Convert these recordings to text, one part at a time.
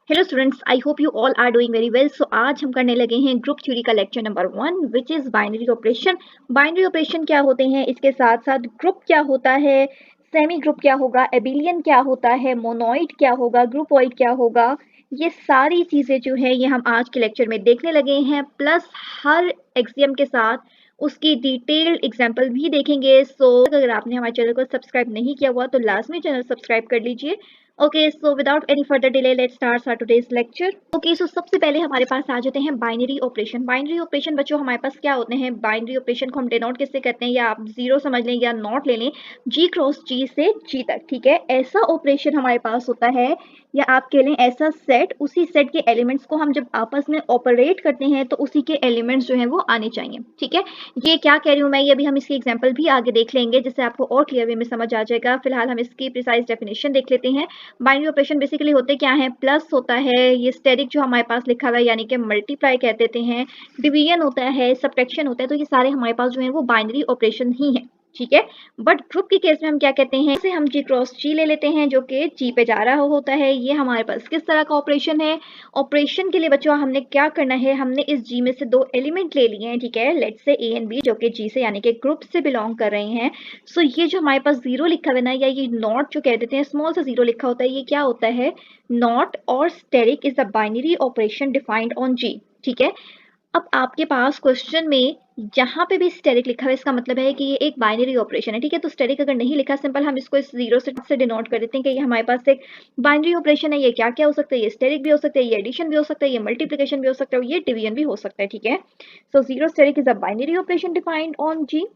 Hello students, I hope you all are doing very well. So आज हम करने लगे हैं ग्रुप थ्योरी का lecture number 1 which is binary operation. Binary operation क्या होते हैं, इसके साथ साथ ग्रुप क्या होता है, सेमी ग्रुप क्या होगा, एबिलियन क्या होता है, मोनोइड क्या होगा, ग्रुपॉइड क्या होगा, ये सारी चीजें जो है ये हम आज के लेक्चर में देखने लगे हैं। प्लस हर एक्सियम के साथ उसकी डिटेल्ड एग्जाम्पल भी देखेंगे। सो अगर आपने हमारे चैनल को सब्सक्राइब नहीं किया हुआ तो लाजमी चैनल सब्सक्राइब कर लीजिए। Okay, so without any further delay, let's start our today's lecture. Okay, so सबसे पहले हमारे पास आ जाते हैं बाइनरी ऑपरेशन। बाइनरी ऑपरेशन बच्चों हमारे पास क्या होते हैं, बाइनरी ऑपरेशन को हम डिनोट किससे करते हैं, या आप जीरो समझ लें या नॉट ले लें, जी क्रॉस जी से जी तक। ठीक है, ऐसा ऑपरेशन हमारे पास होता है, या आप कह लें ऐसा सेट, उसी सेट के एलिमेंट्स को हम जब आपस में ऑपरेट करते हैं तो उसी के एलिमेंट्स जो है वो आने चाहिए। ठीक है, ये क्या कह रही हूँ मैं, ये अभी हम इसकी एग्जाम्पल भी आगे देख लेंगे जिससे आपको और क्लियर वे में समझ आ जाएगा। फिलहाल हम इसकी प्रिसाइज डेफिनेशन देख लेते हैं। बाइनरी ऑपरेशन बेसिकली होते क्या है, प्लस होता है, ये स्टेरिक जो हमारे पास लिखा हुआ है यानी कि मल्टीप्लाई कह देते हैं, डिवीजन होता है, सब्ट्रैक्शन होता है, तो ये सारे हमारे पास जो है वो बाइनरी ऑपरेशन ही है। ठीक है, बट ग्रुप के केस में हम क्या कहते हैं, इसे हम जी क्रॉस जी ले लेते हैं जो कि जी पे जा रहा होता है। ये हमारे पास किस तरह का ऑपरेशन है, ऑपरेशन के लिए बच्चों हमने क्या करना है, हमने इस जी में से दो एलिमेंट ले लिए हैं। ठीक है, let's say A and B जो कि जी से यानी कि ग्रुप से बिलोंग कर रहे हैं। सो ये जो हमारे पास जीरो लिखा हुआ है ना, या ये नॉट जो कह देते हैं, स्मॉल सा जीरो लिखा होता है, ये क्या होता है, नॉट और asterisk is the binary operation defined on G. ठीक है, अब आपके पास क्वेश्चन में जहां पे भी स्टेरिक लिखा है इसका मतलब है कि ये एक बाइनरी ऑपरेशन है। ठीक है, तो स्टेरिक अगर नहीं लिखा, सिंपल हम इसको इस जीरो से डिनोट कर देते हैं कि ये हमारे पास एक बाइनरी ऑपरेशन है। ये क्या क्या हो सकता है, ये स्टेरिक भी हो सकता है, ये एडिशन भी हो सकता है, ये मल्टीप्लिकेशन भी हो सकता है, ये डिवीजन भी हो सकता है। ठीक है, so zero asterisk is a binary operation defined on G.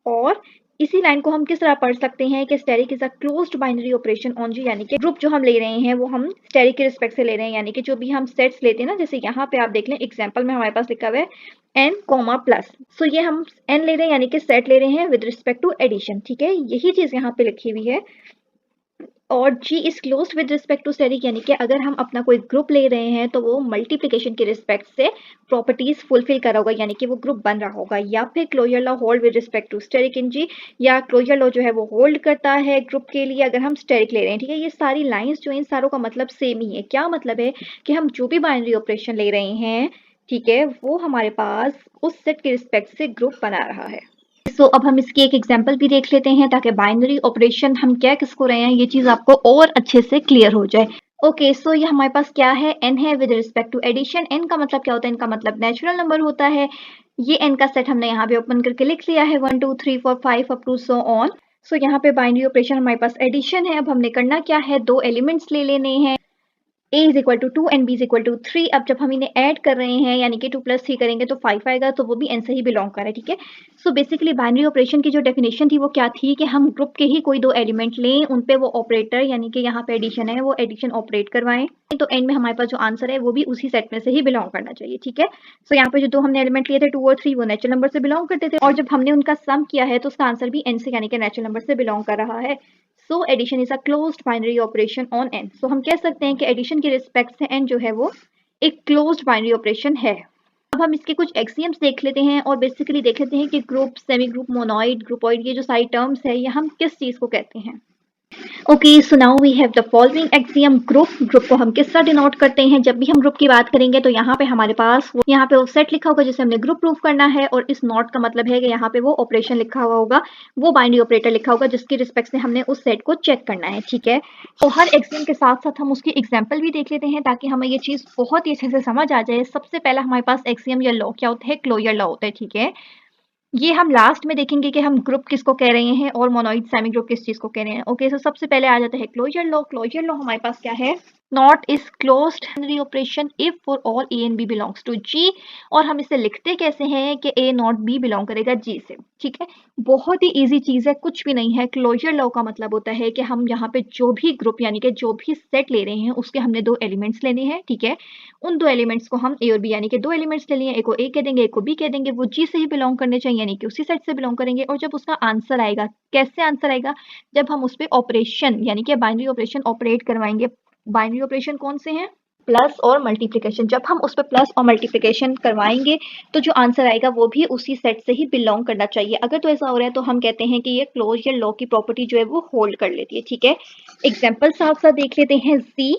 और इसी लाइन को हम किस तरह पढ़ सकते हैं कि asterisk is a closed binary operation on G, यानी कि ग्रुप जो हम ले रहे हैं वो हम स्टेरिक के रिस्पेक्ट से ले रहे हैं, यानी कि जो भी हम सेट्स लेते हैं ना, जैसे यहाँ पे आप देख लें एग्जांपल में हमारे पास लिखा हुआ है एन कॉमा प्लस। सो ये हम एन ले रहे हैं यानी कि सेट ले रहे हैं विद रिस्पेक्ट टू एडिशन। ठीक है, यही चीज यहाँ पे लिखी हुई है। और G is closed with respect to asterisk, यानी कि अगर हम अपना कोई ग्रुप ले रहे हैं तो वो मल्टीप्लिकेशन के रिस्पेक्ट से प्रॉपर्टीज फुलफिल कर रहा होगा, यानी कि वो ग्रुप बन रहा होगा। या फिर closure law hold with respect to asterisk in G, या क्लोजर लॉ जो है वो होल्ड करता है ग्रुप के लिए अगर हम स्टेरिक ले रहे हैं। ठीक है, ये सारी लाइंस जो है इन सारों का मतलब सेम ही है। क्या मतलब है कि हम जो भी बाइनरी ऑपरेशन ले रहे हैं, ठीक है, वो हमारे पास उस सेट के रिस्पेक्ट से ग्रुप बना रहा है। सो अब हम इसकी एक एग्जांपल भी देख लेते हैं ताकि बाइनरी ऑपरेशन हम क्या किसको रहे हैं ये चीज आपको और अच्छे से क्लियर हो जाए। ओके, सो ये हमारे पास क्या है, एन है with respect to addition. N का मतलब क्या होता है, इनका मतलब नेचुरल नंबर होता है। ये एन का सेट हमने यहाँ पे ओपन करके लिख लिया है 1 2 3 4 5 अप टू सो ऑन। सो यहाँ पे बाइनरी ऑपरेशन हमारे पास एडिशन है। अब हमने करना क्या है, दो एलिमेंट्स ले लेने हैं, a is equal to 2 and b is equal to 3। अब जब हम इन्हें ऐड कर रहे हैं यानी कि 2 प्लस 3 करेंगे तो 5 आएगा, तो वो भी n से ही बिलोंग कर रहा है। ठीक है, सो बेसिकली बाइनरी ऑपरेशन की जो डेफिनेशन थी वो क्या थी कि हम ग्रुप के ही कोई दो एलिमेंट लें, उन पे वो ऑपरेटर यानी कि यहाँ पे एडिशन है वो एडिशन ऑपरेट करवाएं, तो एंड में हमारे पास जो आंसर है वो भी उसी सेट में से ही बिलोंग करना चाहिए। ठीक है, सो यहाँ पे जो दो हमने एलिमेंट लिए थे 2 और 3 वो नेचुरल नंबर से बिलोंग करते थे, और जब हमने उनका सम किया है तो उसका आंसर भी n से यानी कि नेचुरल नंबर से बिलोंग कर रहा है। So addition is a closed binary operation on N. So हम कह सकते हैं कि एडिशन के रिस्पेक्ट से एन जो है वो एक क्लोज्ड बाइनरी ऑपरेशन है। अब हम इसके कुछ एक्सियम्स देख लेते हैं और बेसिकली देख लेते हैं कि ग्रुप, सेमी ग्रुप, मोनोइड, ग्रुपॉइड, ये जो सारी टर्म्स है ये हम किस चीज को कहते हैं। Okay, so now we have the following axiom group. Group को हम किस तरह डिनोट करते हैं, जब भी हम ग्रुप की बात करेंगे तो यहाँ पे हमारे पास यहाँ पे वो सेट लिखा होगा जिसे हमने ग्रुप प्रूफ करना है, और इस नॉट का मतलब है कि यहाँ पे वो ऑपरेशन लिखा हुआ होगा, वो बाइनरी ऑपरेटर लिखा होगा जिसकी रिस्पेक्ट से हमने उस सेट को चेक करना है। ठीक है, तो हर एक्सियम के साथ साथ हम उसकी एग्जाम्पल भी देख लेते हैं ताकि हमें ये चीज बहुत ही अच्छे से समझ आ जाए। सबसे पहला हमारे पास एक्सियम या लॉ क्या होता है, क्लोजर लॉ होता है। ठीक है, ये हम लास्ट में देखेंगे कि हम ग्रुप किसको कह रहे हैं और मोनोइड सेमी ग्रुप किस चीज को कह रहे हैं। ओके, सो सबसे पहले आ जाता है क्लोजर लॉ। क्लोजर लॉ हमारे पास क्या है, not is closed binary operation if for all A and B belongs to G. और हम इसे लिखते कैसे हैं कि ए नॉट बी बिलोंग करेगा जी से। ठीक है, बहुत ही इजी चीज है, कुछ भी नहीं है। क्लोजर लॉ का मतलब होता है कि हम यहाँ पे जो भी ग्रुप यानी कि जो भी सेट ले रहे हैं उसके हमने दो एलिमेंट्स लेने हैं। ठीक है, उन दो एलिमेंट्स को हम ए और बी यानी कि दो एलिमेंट्स ले लिए, एक को ए कह देंगे एक को बी कह देंगे, वो जी से ही बिलोंग करने चाहिए यानी कि उसी सेट से बिलोंग करेंगे। और जब उसका आंसर आएगा, कैसे आंसर आएगा, जब हम उस पर ऑपरेशन यानी कि बाइनरी ऑपरेशन ऑपरेट करवाएंगे। बाइनरी ऑपरेशन कौन से हैं, प्लस और मल्टीप्लिकेशन। जब हम उस पर प्लस और मल्टीप्लिकेशन करवाएंगे तो जो आंसर आएगा वो भी उसी सेट से ही बिलोंग करना चाहिए। अगर तो ऐसा हो रहा है तो हम कहते हैं कि ये क्लोजर लॉ की प्रॉपर्टी जो है वो होल्ड कर लेती है। ठीक है, एग्जाम्पल साथ साथ देख लेते हैं। जी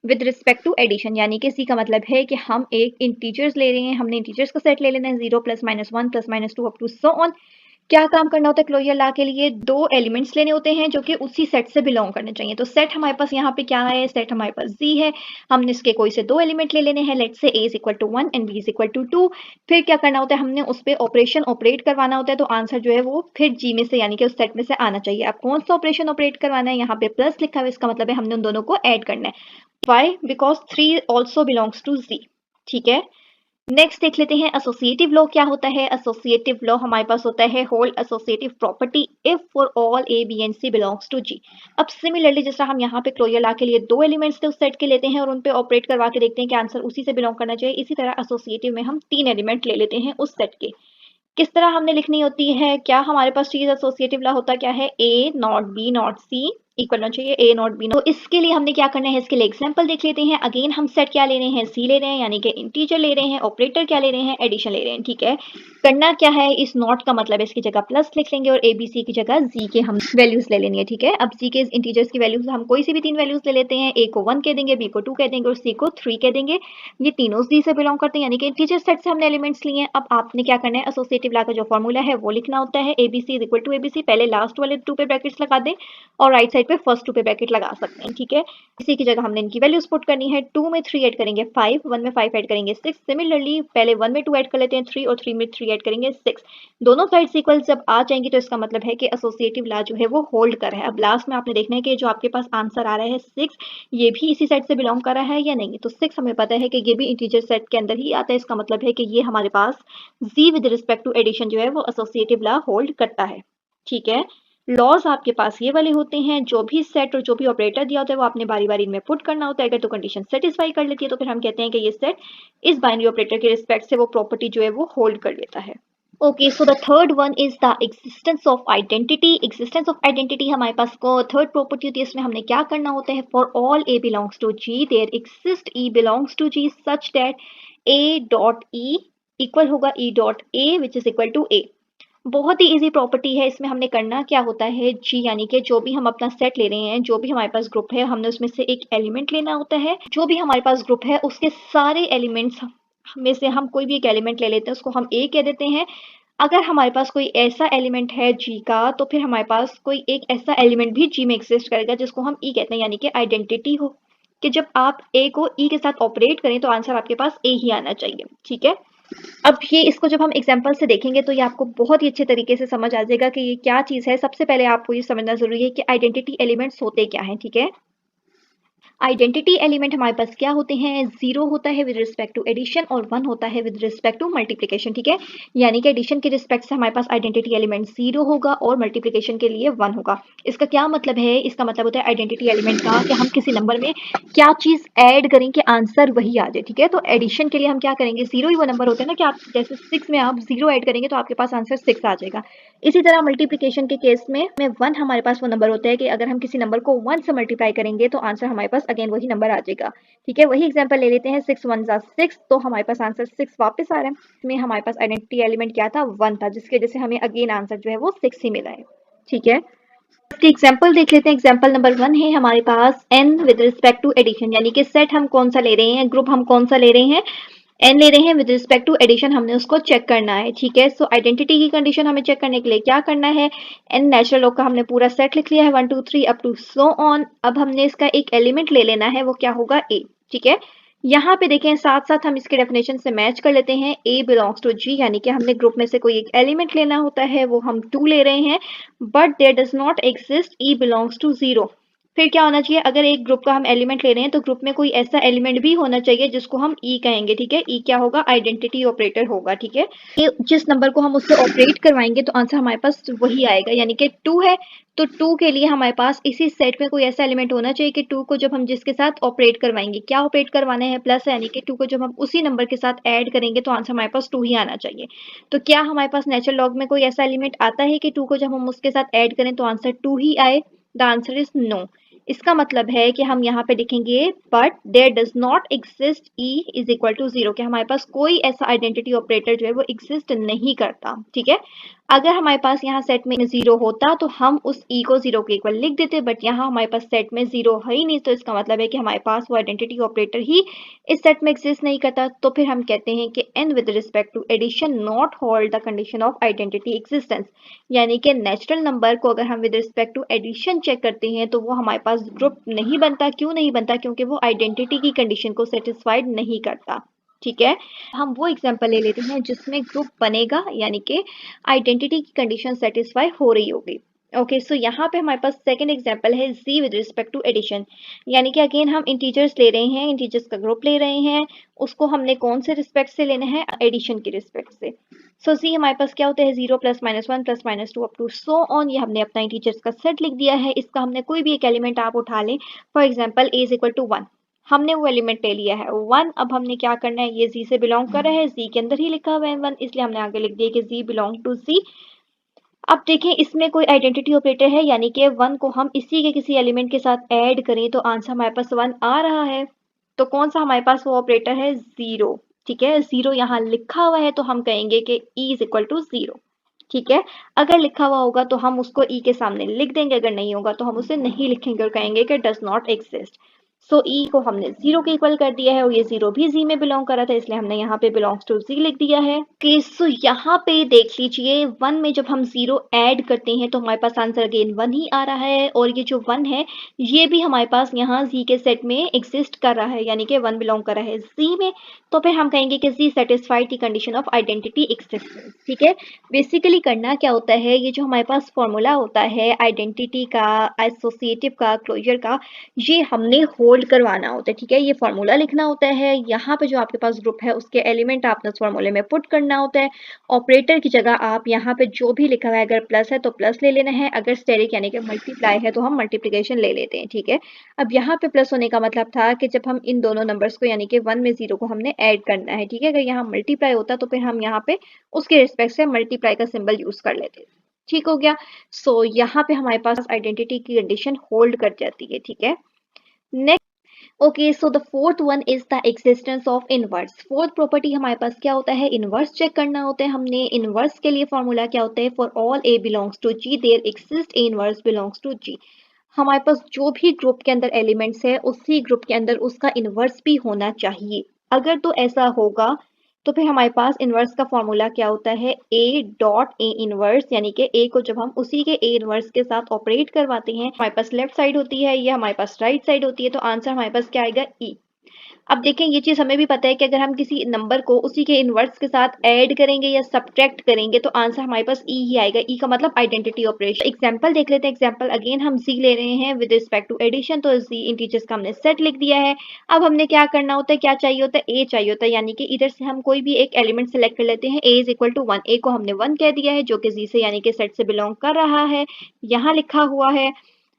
विद रिस्पेक्ट टू एडिशन, यानी कि सी का मतलब है कि हम एक इंटीजर्स ले रहे हैं, हमने इंटीजर्स का सेट ले लेना है, 0 plus minus 1 plus minus 2 up to so on. क्या काम करना होता है क्लोजर लॉ के लिए? दो एलिमेंट्स लेने होते हैं जो कि उसी सेट से बिलोंग करने चाहिए। तो सेट हमारे पास यहाँ पे क्या है? सेट हमारे पास जी है। हमने इसके कोई से दो एलिमेंट ले लेने हैं, let's say a is equal to 1 and b is equal to 2। फिर क्या करना होता है? हमने उस पर ऑपरेशन ऑपरेट करवाना होता है, तो आंसर जो है वो फिर जी में से यानी कि उस सेट में से आना चाहिए। अब कौन सा ऑपरेशन ऑपरेट करवाना है? यहाँ पे प्लस लिखा हुआ है, इसका मतलब है हमने उन दोनों को ऐड करना है। Why? Because 3 also belongs to G. ठीक है, नेक्स्ट देख लेते हैं एसोसिएटिव लॉ क्या होता है। एसोसिएटिव लॉ हमारे पास होता है hold associative property if for all A B and C belongs to G. अब सिमिलरली जैसा हम यहाँ पे क्लोजर लॉ के लिए दो एलिमेंट्स थे उस सेट के लेते हैं और उन पे ऑपरेट करवा के देखते हैं कि आंसर उसी से बिलोंग करना चाहिए, इसी तरह एसोसिएटिव में हम तीन एलिमेंट ले लेते हैं उस सेट के। किस तरह हमने लिखनी होती है? क्या हमारे पास चीज एसोसिएटिव लॉ होता क्या है? A not B not C equal होना चाहिए ए नॉट बी। तो इसके लिए हमने क्या करना है? इसके लिए एग्जांपल देख लेते हैं। अगेन हम सेट क्या ले रहे हैं? सी ले रहे हैं, यानी कि इंटीजर ले रहे हैं। ऑपरेटर क्या ले रहे हैं? एडिशन ले रहे हैं। ठीक है, करना क्या है? इस नॉट का मतलब इसकी जगह प्लस लिख लेंगे और एबीसी की जगह जी के हम वैल्यूज ले लेनी है। ठीक है, अब जी के इंटीजर्स की वैल्यूज हम कोई सी भी तीन वैल्यूज ले लेते हैं। ए को 1 कह देंगे, बी को 2 कह देंगे और सी को 3 कह देंगे। ये तीनों जी से बिलोंग करते हैं, यानी कि इंटीजर सेट से हमने एलिमेंट्स लिए हैं। अब आपने क्या करना है? एसोसिएटिव लॉ का जो फॉर्मूला है वो लिखना होता है ABC is equal to ABC. पहले लास्ट वाले 2 पे ब्रैकेट्स लगा दें और राइट साइड पे फर्स्ट 2 पे ब्रैकेट लगा सकते हैं। ठीक है, इसी की जगह हमने इनकी वैल्यूज पुट करनी है। 2 में 3 ऐड करेंगे 5, 1 में 5 ऐड करेंगे 6। सिमिलरली पहले 1 में 2 ऐड कर लेते हैं 3 और 3 में 3 ऐड करेंगे 6। दोनों साइड्स इक्वल जब आ जाएंगी तो इसका मतलब है कि एसोसिएटिव लॉ जो है वो होल्ड कर रहा है। अब लास्ट में आपने देखना है कि जो आपके पास आंसर आ रहा है 6, ये भी इसी सेट से बिलोंग कर रहा है या नहीं। तो 6 हमें पता है कि ये भी इंटीजर सेट के अंदर ही आता है, इसका मतलब है कि ये हमारे पास जी विद रिस्पेक्ट टू एडिशन जो है वो एसोसिएटिव लॉ होल्ड करता है। ठीक है, लॉज आपके पास ये वाले होते हैं, जो भी सेट और जो भी ऑपरेटर दिया होता है वो आपने बारी बारी में पुट करना होता है। अगर तो कंडीशन सेटिस्फाई कर लेती है तो फिर हम कहते हैं कि ये सेट इस बाइनरी ऑपरेटर के रिस्पेक्ट से वो प्रॉपर्टी जो है वो होल्ड कर लेता है। Okay, so the third one is the existence of identity. Existence of identity हमारे पास को थर्ड प्रॉपर्टी होती है। इसमें हमने क्या करना होता है? For all A belongs to G there exist E belongs to G such that A dot E equal होगा E dot A which is equal to A. बहुत ही इजी प्रॉपर्टी है। इसमें हमने करना क्या होता है? जी यानी कि जो भी हम अपना सेट ले रहे हैं, जो भी हमारे पास ग्रुप है, हमने उसमें से एक एलिमेंट लेना होता है। जो भी हमारे पास ग्रुप है उसके सारे एलिमेंट्स में से हम कोई भी एक एलिमेंट ले लेते हैं, उसको हम ए कह देते हैं। अगर हमारे पास कोई ऐसा एलिमेंट है जी का, तो फिर हमारे पास कोई एक ऐसा एलिमेंट भी जी में एग्जिस्ट करेगा जिसको हम ई कहते हैं, यानी कि आइडेंटिटी हो कि जब आप ए को ई के साथ ऑपरेट करें तो आंसर आपके पास ए ही आना चाहिए। ठीक है, अब ये इसको जब हम एग्जांपल से देखेंगे तो ये आपको बहुत ही अच्छे तरीके से समझ आ जाएगा कि ये क्या चीज़ है। सबसे पहले आपको ये समझना ज़रूरी है कि आइडेंटिटी एलिमेंट्स होते क्या हैं। ठीक है, आइडेंटिटी एलिमेंट हमारे पास क्या होते हैं? 0 होता है विद रिस्पेक्ट टू एडिशन और 1 होता है विद रिस्पेक्ट टू मल्टीप्लिकेशन। ठीक है, यानी कि एडिशन के रिस्पेक्ट से हमारे पास आइडेंटिटी एलिमेंट 0 होगा और मल्टीप्लिकेशन के लिए 1 होगा। इसका क्या मतलब है? इसका मतलब होता है आइडेंटिटी एलिमेंट का कि हम किसी नंबर में क्या चीज़ ऐड करें कि आंसर वही आ जाए। ठीक है, तो एडिशन के लिए हम क्या करेंगे? 0 ही वो नंबर होता है ना कि आप जैसे 6 में आप 0 ऐड करेंगे तो आपके पास आंसर 6 आ जाएगा। इसी तरह मल्टीप्लिकेशन के केस में 1 हमारे पास वो नंबर होता है कि अगर हम किसी नंबर को 1 से मल्टीप्लाई करेंगे तो आंसर हमारे पास अगेन वही नंबर आ जाएगा। ठीक है, वही एग्जांपल ले लेते हैं 6 1 जा 6, तो हमारे पास आंसर 6 वापस आ रहा है। इसमें हमारे पास आइडेंटिटी एलिमेंट क्या था? 1 था, जिसकी वजह से हमें अगेन आंसर जो है वो 6 ही मिला है। ठीक है, एग्जाम्पल देख लेते हैं। एग्जाम्पल नंबर 1 है हमारे पास n with respect to addition, यानी कि सेट हम कौन सा ले रहे हैं, ग्रुप हम कौन सा ले रहे हैं, n ले रहे हैं विद रिस्पेक्ट टू एडिशन, हमने उसको चेक करना है। ठीक है, सो आइडेंटिटी की कंडीशन हमें चेक करने के लिए क्या करना है? n नेचुरल लॉग का हमने पूरा सेट लिख लिया है 1 2 3 अप टू सो ऑन। अब हमने इसका एक एलिमेंट ले लेना है, वो क्या होगा? a। ठीक है, यहाँ पे देखें साथ साथ हम इसके डेफिनेशन से मैच कर लेते हैं। a बिलोंग्स टू g, यानी कि हमने ग्रुप में से कोई एक एलिमेंट लेना होता है, वो हम 2 ले रहे हैं, but there does not exist e belongs to 0। फिर क्या होना चाहिए? अगर एक ग्रुप का हम एलिमेंट ले रहे हैं तो ग्रुप में कोई ऐसा एलिमेंट भी होना चाहिए जिसको हम ई कहेंगे। ठीक है, ई क्या होगा? आइडेंटिटी ऑपरेटर होगा। ठीक है, ये जिस नंबर को हम उससे ऑपरेट करवाएंगे तो आंसर हमारे पास वही आएगा, यानी कि 2 है तो 2 के लिए हमारे पास इसी सेट में कोई ऐसा एलिमेंट होना चाहिए कि 2 को जब हम जिसके साथ ऑपरेट करवाएंगे, क्या ऑपरेट करवाना है? प्लस, यानी कि 2 को जब हम उसी नंबर के साथ ऐड करेंगे तो आंसर हमारे पास 2 ही आना चाहिए। तो क्या हमारे पास नेचुरल लॉग में कोई ऐसा एलिमेंट आता है कि 2 को जब हम उसके साथ ऐड करें तो आंसर 2 ही आए? The answer is no. इसका मतलब है कि हम यहाँ पे लिखेंगे but there does not exist E is equal to 0, कि हमारे पास कोई ऐसा आइडेंटिटी ऑपरेटर जो है वो एग्जिस्ट नहीं करता। ठीक है, अगर हमारे पास यहाँ सेट में 0 होता तो हम उस ई को 0 के इक्वल लिख देते, बट यहाँ हमारे पास सेट में 0 है ही नहीं, तो इसका मतलब है कि हमारे पास वो आइडेंटिटी ऑपरेटर ही इस सेट में एग्जिस्ट नहीं करता। तो फिर हम कहते हैं कि n with respect to addition not hold the condition of identity existence, यानी कि नेचुरल नंबर को अगर हम with respect to addition check करते हैं तो वो हमारे पास ग्रुप नहीं बनता। क्यों नहीं बनता? क्योंकि वो आइडेंटिटी की कंडीशन को सेटिस्फाइड नहीं करता। ठीक है, हम वो एग्जांपल ले लेते हैं जिसमें ग्रुप बनेगा, यानी कि आइडेंटिटी की कंडीशन सेटिस्फाई हो रही होगी। ओके, सो यहाँ पे हमारे पास सेकंड एग्जांपल है z with respect to addition, यानी कि अगेन हम इंटीजर्स ले रहे हैं, इंटीजर्स का ग्रुप ले रहे हैं, उसको हमने कौन से रिस्पेक्ट से लेना है? एडिशन की रिस्पेक्ट से। सो z हमारे पास क्या होता है? 0 plus minus 1 plus minus 2 up to सो ऑन। ये हमने अपना इंटीजर्स का सेट लिख दिया है, इसका हमने कोई भी एक एलिमेंट आप उठा लें, for example a is equal to 1, हमने वो एलिमेंट ले लिया है 1। अब हमने क्या करना है? ये z से बिलोंग कर रहा है, z के अंदर ही लिखा हुआ है 1, इसलिए हमने आगे लिख दिया कि z बिलोंग टू z। अब देखें इसमें कोई आइडेंटिटी ऑपरेटर है, यानी कि 1 को हम इसी के किसी एलिमेंट के साथ ऐड करें तो आंसर हमारे पास 1 आ रहा है। तो कौन सा हमारे पास वो ऑपरेटर है? 0। ठीक है, 0 यहाँ लिखा हुआ है तो हम कहेंगे कि e इज इक्वल टू 0। ठीक है, अगर लिखा हुआ होगा तो हम उसको e के सामने लिख देंगे, अगर नहीं होगा तो हम उसे नहीं लिखेंगे और कहेंगे कि does not exist. So e को हमने 0 के इक्वल कर दिया है और ये 0 भी z में बिलोंग कर रहा था, इसलिए हमने यहाँ पे बिलोंग्स टू z लिख दिया है। ओके, सो यहाँ पे देख लीजिए 1 में जब हम 0 ऐड करते हैं तो हमारे पास आंसर अगेन 1 ही आ रहा है, और ये जो 1 है ये भी हमारे पास यहाँ z के सेट में एग्जिस्ट कर रहा है, यानी कि 1 बिलोंग कर रहा है z में। तो फिर हम कहेंगे कि z satisfied the condition of identity existence. ठीक है, बेसिकली करना क्या होता है, ये जो हमारे पास फॉर्मूला होता है आइडेंटिटी का, एसोसिएटिव का, क्लोजर का, ये हमने होल्ड करवाना होता है। ठीक है, ये फॉर्मूला लिखना होता है, यहाँ पे जो आपके पास ग्रुप है उसके एलिमेंट आपने उस फॉर्मूले में पुट करना होता है। ऑपरेटर की जगह आप यहाँ पे जो भी लिखा हुआ है, अगर प्लस है तो प्लस ले लेना है, अगर स्टेरिक यानी कि मल्टीप्लाई है तो हम मल्टीप्लिकेशन ले लेते हैं। ठीक है, अब यहाँ पे प्लस होने का मतलब था कि जब हम इन दोनों नंबर्स को, यानी कि 1 में 0 को हमने ऐड करना है। ठीक है, अगर यहाँ मल्टीप्लाई होता तो फिर हम यहाँ पे उसके रिस्पेक्ट से मल्टीप्लाई का सिंबल यूज कर लेते। ठीक हो गया, सो यहाँ पे हमारे पास आइडेंटिटी की कंडीशन होल्ड कर जाती है। ठीक है, next, okay, so the fourth one is the existence of inverse. Fourth property हमारे पास क्या होता है? इनवर्स चेक करना होता है हमने। इनवर्स के लिए फॉर्मूला क्या होता है? For all A belongs to G there exist A inverse belongs to G. हमारे पास जो भी ग्रुप के अंदर एलिमेंट्स है उसी ग्रुप के अंदर उसका इनवर्स भी होना चाहिए। अगर तो ऐसा होगा तो फिर हमारे पास इनवर्स का फॉर्मूला क्या होता है? ए डॉट ए इनवर्स, यानी कि ए को जब हम उसी के ए इनवर्स के साथ ऑपरेट करवाते हैं, हमारे पास लेफ्ट साइड होती है, ये हमारे पास राइट साइड होती है, तो आंसर हमारे पास क्या आएगा? ई। अब देखें ये चीज हमें भी पता है कि अगर हम किसी नंबर को उसी के इनवर्स के साथ ऐड करेंगे या सब्ट्रैक्ट करेंगे तो आंसर हमारे पास ई ही आएगा। ई का मतलब आइडेंटिटी ऑपरेशन। एग्जांपल देख लेते हैं। एग्जांपल अगेन हम जी ले रहे हैं विद रिस्पेक्ट टू एडिशन, तो जी इंटीजर्स का हमने सेट लिख दिया है। अब हमने क्या करना होता है? क्या चाहिए होता है? ए चाहिए होता है, यानी कि इधर से हम कोई भी एक एलिमेंट सेलेक्ट कर लेते हैं। ए इज इक्वल टू 1, ए को हमने 1 कह दिया है जो कि जी से यानी कि सेट से बिलोंग कर रहा है, यहाँ लिखा हुआ है।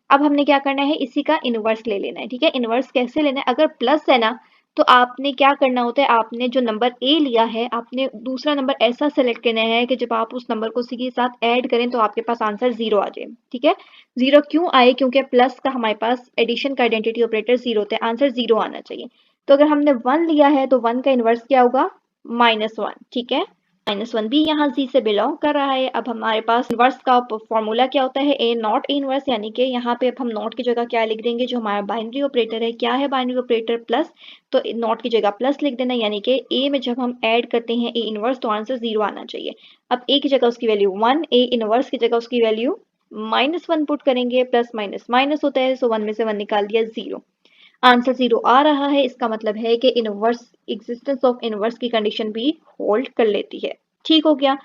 अब हमने क्या करना है? इसी का इनवर्स ले लेना है। ठीक है, इनवर्स कैसे लेना है? अगर प्लस है ना तो आपने क्या करना होता है? आपने जो नंबर ए लिया है आपने दूसरा नंबर ऐसा सेलेक्ट करना है कि जब आप उस नंबर को उसी के साथ ऐड करें तो आपके पास आंसर 0 आ जाए। ठीक है, 0 क्यों आए? क्योंकि प्लस का हमारे पास एडिशन का आइडेंटिटी ऑपरेटर 0 होता है, आंसर 0 आना चाहिए। तो अगर हमने 1 लिया है तो 1 का इनवर्स क्या होगा? -1। ठीक है, -1 भी यहाँ जी से बिलोंग कर रहा है। अब हमारे पास इनवर्स का फॉर्मूला क्या होता है? ए नॉट ए इनवर्स, यानी कि यहाँ पे अब हम नॉट की जगह क्या लिख देंगे? जो हमारा बाइनरी ऑपरेटर है, क्या है बाइनरी ऑपरेटर? प्लस। तो नॉट की जगह प्लस लिख देना, यानी कि ए में जब हम ऐड करते हैं ए इनवर्स तो आंसर 0 आना चाहिए। अब ए की जगह उसकी वैल्यू 1, ए इनवर्स की जगह उसकी वैल्यू -1 पुट करेंगे, प्लस माइनस माइनस होता है, सो 1 में से 1 निकाल दिया, 0। आंसर 0 आ रहा है, इसका मतलब है कि इनवर्स, एग्जिस्टेंस ऑफ इनवर्स की कंडीशन भी होल्ड कर लेती है। ठीक हो गया,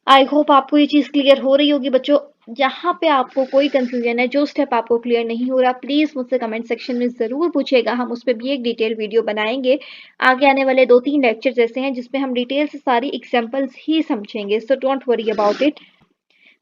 आई होप आपको ये चीज क्लियर हो रही होगी बच्चों। जहाँ पे आपको कोई कंफ्यूजन है, जो स्टेप आपको क्लियर नहीं हो रहा, प्लीज मुझसे कमेंट सेक्शन में जरूर पूछेगा, हम उस पर भी एक डिटेल वीडियो बनाएंगे। आगे आने वाले 2-3 लेक्चर ऐसे हैं जिसमें हम डिटेल से सारी एग्जांपल्स ही समझेंगे, so don't worry about it.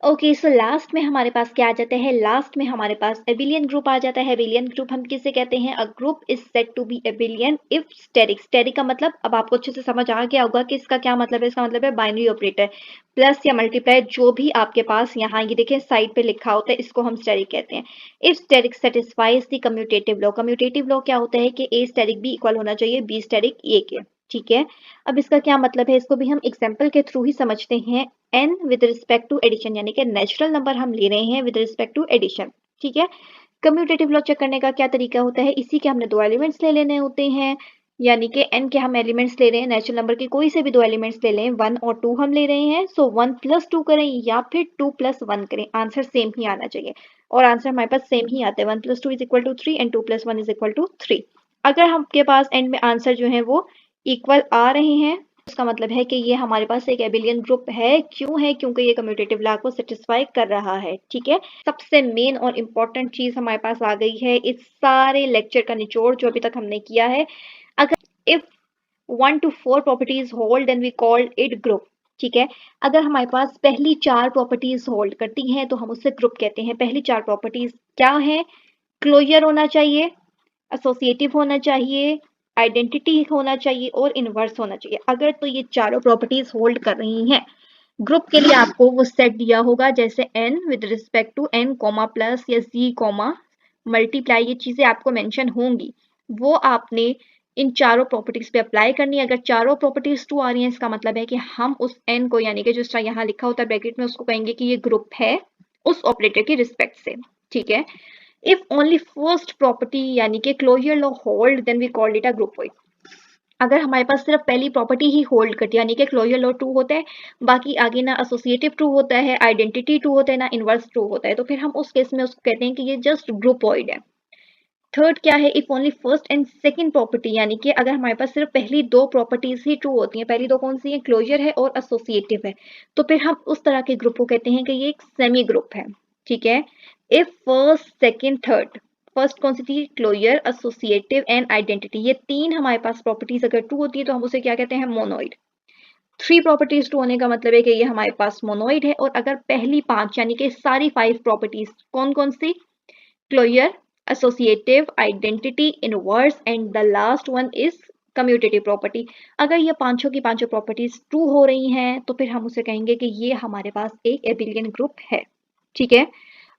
Okay, so last में हमारे पास क्या आ जाता है? लास्ट में हमारे पास एबिलियन ग्रुप आ जाता है। एबिलियन ग्रुप हम किसे कहते हैं? A group is said to be abelian if steric. Steric का मतलब अब आपको अच्छे से समझ आ गया होगा कि इसका क्या मतलब है। इसका मतलब है बाइनरी ऑपरेटर, प्लस या मल्टीप्लाई, जो भी आपके पास यहाँ ये देखें साइड पे लिखा होता है, इसको हम स्टेरिक कहते हैं। If steric satisfies the commutative law. Commutative law क्या होता है? कि ए स्टेरिक बी इक्वल होना चाहिए बी स्टेरिक ए के। ठीक है। अब इसका क्या मतलब है, इसको भी हम एग्जाम्पल के थ्रू ही समझते हैं। n with respect to addition, यानी कि नेचुरल नंबर हम ले रहे हैं विद रिस्पेक्ट टू एडिशन। ठीक है। कम्यूटेटिव लॉ चेक करने का क्या तरीका होता है, इसी के हमने दो एलिमेंट्स ले लेने होते हैं, यानी कि n के हम एलिमेंट्स ले रहे हैं, नेचुरल नंबर के कोई से भी दो एलिमेंट्स ले लें, 1 और 2 हम ले रहे हैं। सो 1 प्लस 2 करें या फिर 2 प्लस 1 करें, आंसर सेम ही आना चाहिए। और आंसर हमारे पास सेम ही आता है, 1 plus 2 is equal to 3 and 2 plus 1 is equal to 3। अगर आपके पास एंड में आंसर जो है वो इक्वल आ रहे हैं, उसका मतलब है कि ये हमारे पास एक एबिलियन ग्रुप है। क्यों है? क्योंकि ये कम्यूटेटिव लॉ को सेटिस्फाई कर रहा है। ठीक है। सबसे मेन और इम्पोर्टेंट चीज हमारे पास आ गई है इस सारे लेक्चर का निचोड़ जो अभी तक हमने किया है। अगर if 1 to 4 properties hold then we called it group. ठीक है। अगर हमारे पास पहली 4 प्रॉपर्टीज होल्ड करती हैं तो हम उससे ग्रुप कहते हैं। पहली 4 प्रॉपर्टीज क्या है? क्लोजर होना चाहिए, एसोसिएटिव होना चाहिए, आइडेंटिटी होना चाहिए और इनवर्स होना चाहिए। अगर तो ये चारों प्रॉपर्टीज होल्ड कर रही हैं, ग्रुप के लिए आपको वो सेट दिया होगा जैसे n with respect to n comma plus या z कॉमा मल्टीप्लाई, ये चीजें आपको मेंशन होंगी, वो आपने इन चारों प्रॉपर्टीज पे अप्लाई करनी है। अगर चारों प्रॉपर्टीज ट्रू आ रही हैं, इसका मतलब है कि हम उस n को, यानी कि जो यहाँ लिखा होता है ब्रैकेट में, उसको कहेंगे कि ये ग्रुप है उस ऑपरेटर की रिस्पेक्ट से। ठीक है। If only first property यानी कि closure law hold, then we call it a groupoid. अगर हमारे पास सिर्फ पहली प्रॉपर्टी ही होल्ड करती है, यानी कि क्लोजर लॉ ट्रू होता है, बाकी आगे ना एसोसिएटिव ट्रू होता है, आइडेंटिटी ट्रू होता है, ना इनवर्स ट्रू होता है, तो फिर हम उस केस में उसको कहते हैं कि ये जस्ट ग्रुपोइड है। थर्ड क्या है? If only first and second property, यानी कि अगर हमारे पास सिर्फ पहली दो प्रॉपर्टीज ही ट्रू होती हैं, पहली दो कौन सी है? क्लोजर है और एसोसिएटिव है, तो फिर हम उस तरह के ग्रुप को कहते हैं कि ये एक सेमी ग्रुप है। ठीक है। If first second third, first कौन सी थी? क्लोजर, एसोसिएटिव एंड आइडेंटिटी, ये तीन हमारे पास प्रॉपर्टीज अगर ट्रू होती है तो हम उसे क्या कहते हैं? मोनोइड। थ्री प्रॉपर्टीज ट्रू होने का मतलब है कि ये हमारे पास मोनोइड है। और अगर पहली पांच, यानी कि सारी 5 प्रॉपर्टीज कौन कौन सी? Closure, associative, identity, inverse and the last one is commutative property. अगर ये पांचों की पांचों प्रॉपर्टीज ट्रू हो रही हैं तो फिर हम उसे कहेंगे कि ये हमारे पास एक एबिलियन ग्रुप है। ठीक है।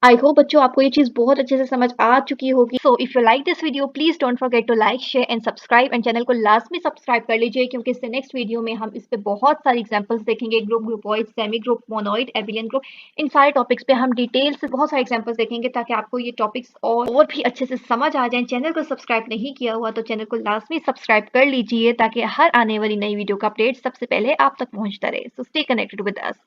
आई होप बच्चों आपको ये चीज बहुत अच्छे से समझ आ चुकी होगी। So if you like this video please don't forget to like, share and subscribe, and channel को लाजमी सब्सक्राइब कर लीजिए, क्योंकि इससे नेक्स्ट वीडियो में हम इस पे बहुत सारी एग्जांपल्स देखेंगे। Group, groupoid, semi group, monoid, abelian group, इन सारे टॉपिक्स पे हम डिटेल से बहुत सारे एग्जांपल्स देखेंगे ताकि आपको ये टॉपिक्स और भी अच्छे से समझ आ जाए। चैनल को सब्सक्राइब नहीं किया हुआ तो चैनल को लाजमी सब्सक्राइब कर लीजिए ताकि हर आने वाली नई वीडियो का अपडेट सबसे पहले आप तक पहुंचता रहे। So stay connected with us.